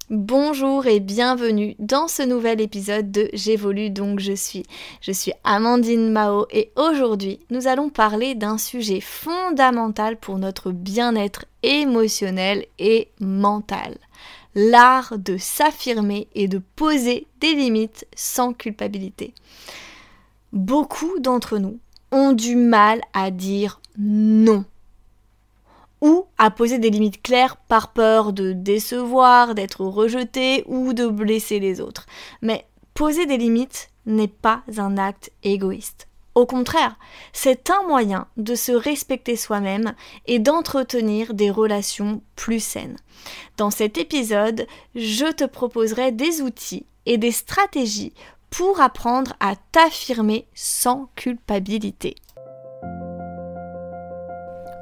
Bonjour et bienvenue dans ce nouvel épisode de J'évolue donc je suis. Je suis Amandine Mao et aujourd'hui nous allons parler d'un sujet fondamental pour notre bien-être émotionnel et mental. L'art de s'affirmer et de poser des limites sans culpabilité. Beaucoup d'entre nous ont du mal à dire non. Ou à poser des limites claires par peur de décevoir, d'être rejeté ou de blesser les autres. Mais poser des limites n'est pas un acte égoïste. Au contraire, c'est un moyen de se respecter soi-même et d'entretenir des relations plus saines. Dans cet épisode, je te proposerai des outils et des stratégies pour apprendre à t'affirmer sans culpabilité.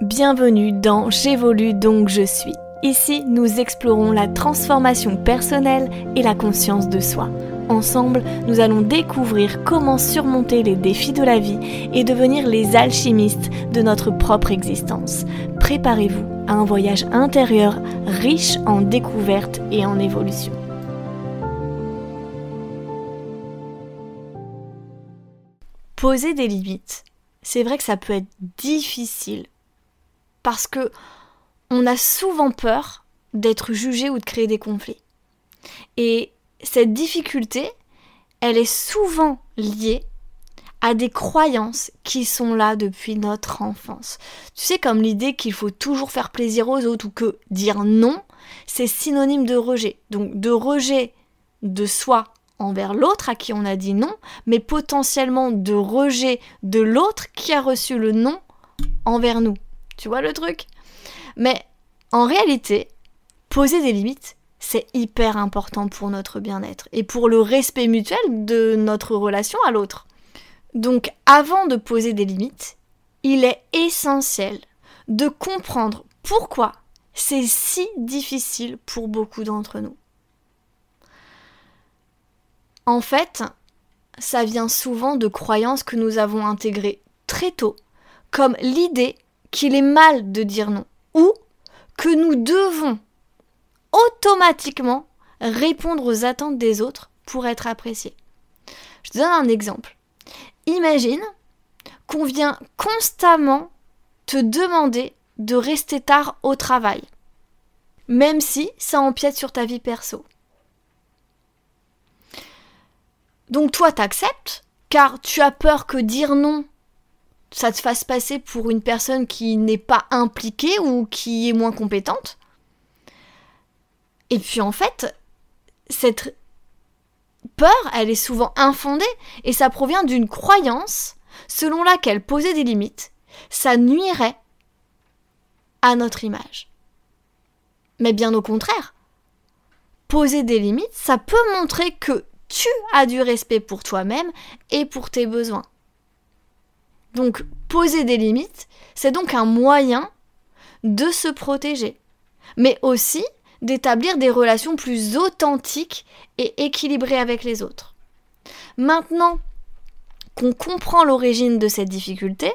Bienvenue dans J'évolue donc je suis. Ici, nous explorons la transformation personnelle et la conscience de soi. Ensemble, nous allons découvrir comment surmonter les défis de la vie et devenir les alchimistes de notre propre existence. Préparez-vous à un voyage intérieur riche en découvertes et en évolution. Poser des limites, c'est vrai que ça peut être difficile. Parce que on a souvent peur d'être jugé ou de créer des conflits. Et cette difficulté, elle est souvent liée à des croyances qui sont là depuis notre enfance. Tu sais, comme l'idée qu'il faut toujours faire plaisir aux autres ou que dire non, c'est synonyme de rejet. Donc de rejet de soi envers l'autre à qui on a dit non, mais potentiellement de rejet de l'autre qui a reçu le non envers nous. Tu vois le truc ? Mais en réalité, poser des limites, c'est hyper important pour notre bien-être et pour le respect mutuel de notre relation à l'autre. Donc avant de poser des limites, il est essentiel de comprendre pourquoi c'est si difficile pour beaucoup d'entre nous. En fait, ça vient souvent de croyances que nous avons intégrées très tôt, comme l'idée qu'il est mal de dire non, ou que nous devons automatiquement répondre aux attentes des autres pour être appréciés. Je te donne un exemple. Imagine qu'on vient constamment te demander de rester tard au travail, même si ça empiète sur ta vie perso. Donc toi, t'acceptes, car tu as peur que dire non ça te fasse passer pour une personne qui n'est pas impliquée ou qui est moins compétente. Et puis en fait, cette peur, elle est souvent infondée et ça provient d'une croyance selon laquelle poser des limites, ça nuirait à notre image. Mais bien au contraire, poser des limites, ça peut montrer que tu as du respect pour toi-même et pour tes besoins. Donc, poser des limites, c'est donc un moyen de se protéger, mais aussi d'établir des relations plus authentiques et équilibrées avec les autres. Maintenant qu'on comprend l'origine de cette difficulté,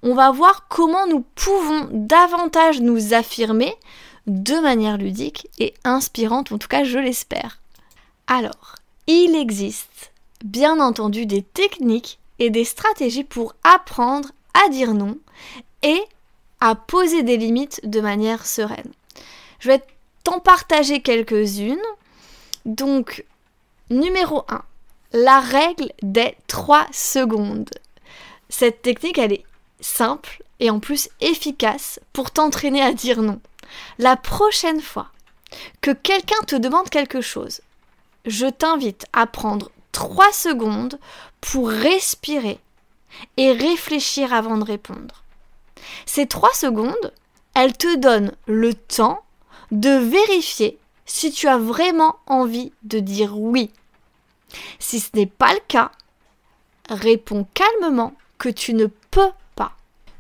on va voir comment nous pouvons davantage nous affirmer de manière ludique et inspirante, en tout cas je l'espère. Alors, il existe bien entendu des techniques et des stratégies pour apprendre à dire non et à poser des limites de manière sereine. Je vais t'en partager quelques-unes. Donc, numéro 1, la règle des 3 secondes. Cette technique, elle est simple et en plus efficace pour t'entraîner à dire non. La prochaine fois que quelqu'un te demande quelque chose, je t'invite à prendre 3 secondes pour respirer et réfléchir avant de répondre. Ces 3 secondes, elles te donnent le temps de vérifier si tu as vraiment envie de dire oui. Si ce n'est pas le cas, réponds calmement que tu ne peux pas.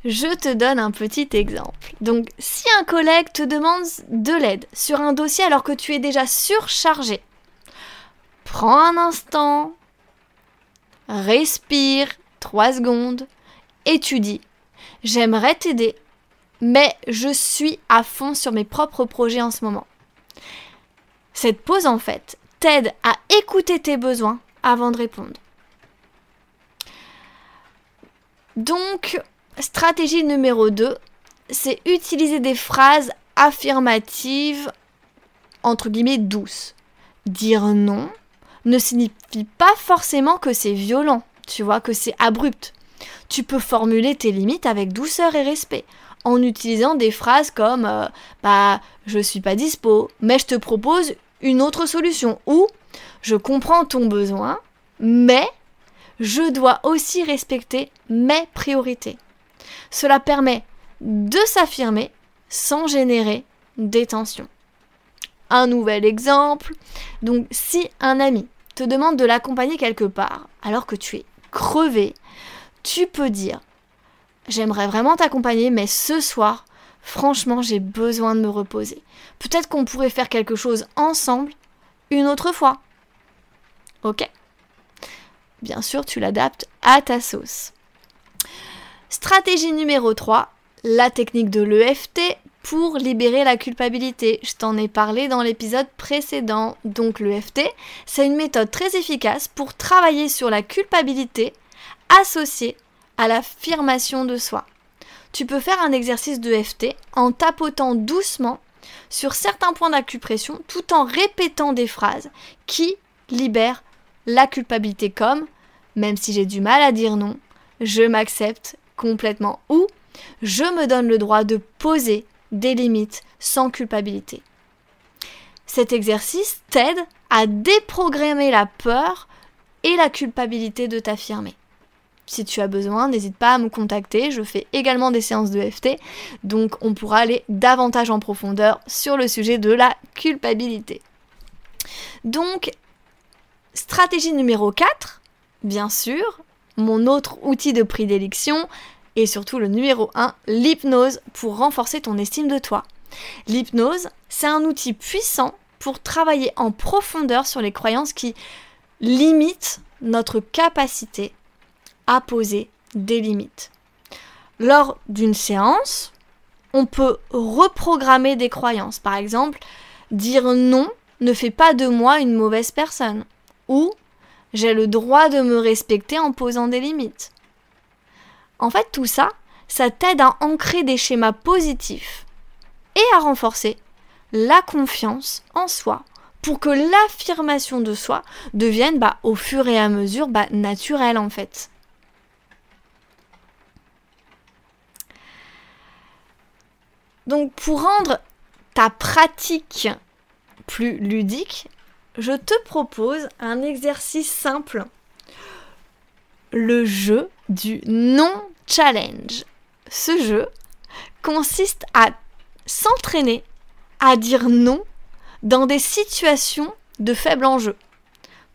Je te donne un petit exemple. Donc, si un collègue te demande de l'aide sur un dossier alors que tu es déjà surchargé, prends un instant, respire 3 secondes et tu dis « J'aimerais t'aider, mais je suis à fond sur mes propres projets en ce moment. Cette pause, en fait, t'aide à écouter tes besoins avant de répondre. Donc, stratégie numéro 2, c'est utiliser des phrases affirmatives, entre guillemets, douces. Dire non ne signifie pas forcément que c'est violent, tu vois, que c'est abrupt. Tu peux formuler tes limites avec douceur et respect, en utilisant des phrases comme je suis pas dispo, mais je te propose une autre solution, ou je comprends ton besoin, mais je dois aussi respecter mes priorités. Cela permet de s'affirmer sans générer des tensions. Un nouvel exemple, donc si un ami te demande de l'accompagner quelque part alors que tu es crevé, tu peux dire « J'aimerais vraiment t'accompagner, mais ce soir, franchement, j'ai besoin de me reposer. Peut-être qu'on pourrait faire quelque chose ensemble une autre fois. » Ok ? Bien sûr, tu l'adaptes à ta sauce. Stratégie numéro 3, la technique de l'EFT pour libérer la culpabilité. Je t'en ai parlé dans l'épisode précédent. Donc l'EFT, c'est une méthode très efficace pour travailler sur la culpabilité associée à l'affirmation de soi. Tu peux faire un exercice d'EFT en tapotant doucement sur certains points d'acupression tout en répétant des phrases qui libèrent la culpabilité comme « même si j'ai du mal à dire non, je m'accepte complètement » ou « je me donne le droit de poser des limites sans culpabilité ». Cet exercice t'aide à déprogrammer la peur et la culpabilité de t'affirmer. Si tu as besoin, n'hésite pas à me contacter, je fais également des séances de EFT, donc on pourra aller davantage en profondeur sur le sujet de la culpabilité. Donc, stratégie numéro 4, bien sûr, mon autre outil de prédilection, et surtout le numéro 1, l'hypnose pour renforcer ton estime de toi. L'hypnose, c'est un outil puissant pour travailler en profondeur sur les croyances qui limitent notre capacité à poser des limites. Lors d'une séance, on peut reprogrammer des croyances. Par exemple, dire non ne fait pas de moi une mauvaise personne. Ou j'ai le droit de me respecter en posant des limites. En fait, tout ça, ça t'aide à ancrer des schémas positifs et à renforcer la confiance en soi pour que l'affirmation de soi devienne au fur et à mesure naturelle en fait. Donc pour rendre ta pratique plus ludique, je te propose un exercice simple. Le jeu du non-challenge. Ce jeu consiste à s'entraîner à dire non dans des situations de faible enjeu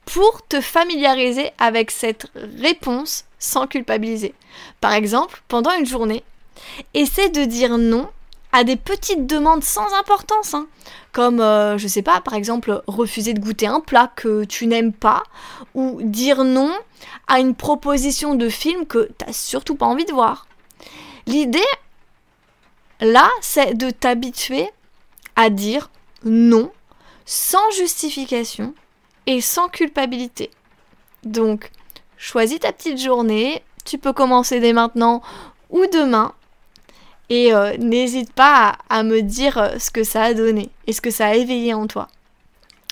pour te familiariser avec cette réponse sans culpabiliser. Par exemple, pendant une journée, essaie de dire non à des petites demandes sans importance, comme, je sais pas, par exemple, refuser de goûter un plat que tu n'aimes pas, ou dire non à une proposition de film que tu n'as surtout pas envie de voir. L'idée, là, c'est de t'habituer à dire non sans justification et sans culpabilité. Donc, choisis ta petite journée, tu peux commencer dès maintenant ou demain, et n'hésite pas à me dire ce que ça a donné et ce que ça a éveillé en toi.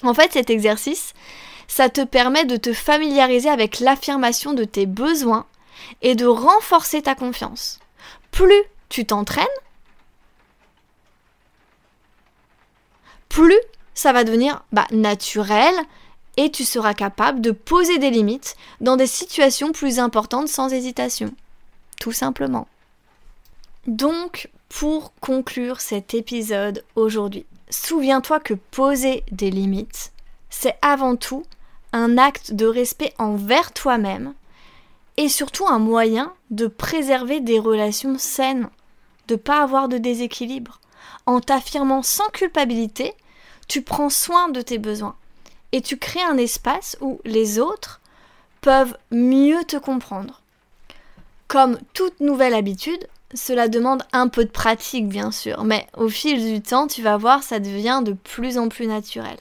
En fait, cet exercice, ça te permet de te familiariser avec l'affirmation de tes besoins et de renforcer ta confiance. Plus tu t'entraînes, plus ça va devenir naturel et tu seras capable de poser des limites dans des situations plus importantes sans hésitation. Tout simplement. Donc, pour conclure cet épisode aujourd'hui, souviens-toi que poser des limites, c'est avant tout un acte de respect envers toi-même et surtout un moyen de préserver des relations saines, de ne pas avoir de déséquilibre. En t'affirmant sans culpabilité, tu prends soin de tes besoins et tu crées un espace où les autres peuvent mieux te comprendre. Comme toute nouvelle habitude, cela demande un peu de pratique bien sûr, mais au fil du temps, tu vas voir, ça devient de plus en plus naturel.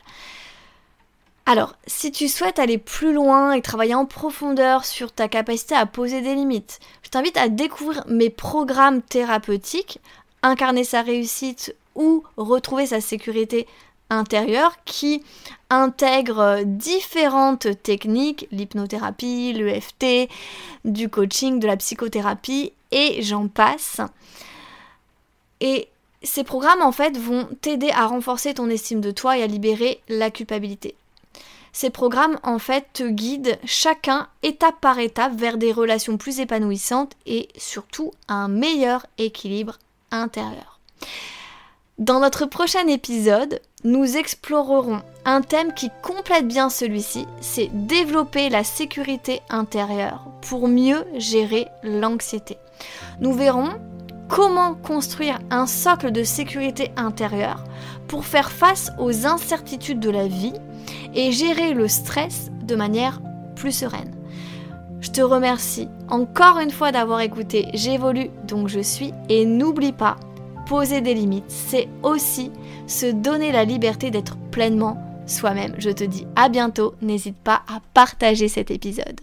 Alors, si tu souhaites aller plus loin et travailler en profondeur sur ta capacité à poser des limites, je t'invite à découvrir mes programmes thérapeutiques, Incarner sa réussite ou Retrouver sa sécurité intérieure, qui intègrent différentes techniques, l'hypnothérapie, l'EFT, du coaching, de la psychothérapie et j'en passe. Et ces programmes en fait vont t'aider à renforcer ton estime de toi et à libérer la culpabilité. Ces programmes en fait te guident chacun étape par étape vers des relations plus épanouissantes et surtout un meilleur équilibre intérieur. Dans notre prochain épisode, nous explorerons un thème qui complète bien celui-ci, c'est développer la sécurité intérieure pour mieux gérer l'anxiété. Nous verrons comment construire un socle de sécurité intérieure pour faire face aux incertitudes de la vie et gérer le stress de manière plus sereine. Je te remercie encore une fois d'avoir écouté J'évolue donc je suis et n'oublie pas, poser des limites, c'est aussi se donner la liberté d'être pleinement soi-même. Je te dis à bientôt, n'hésite pas à partager cet épisode.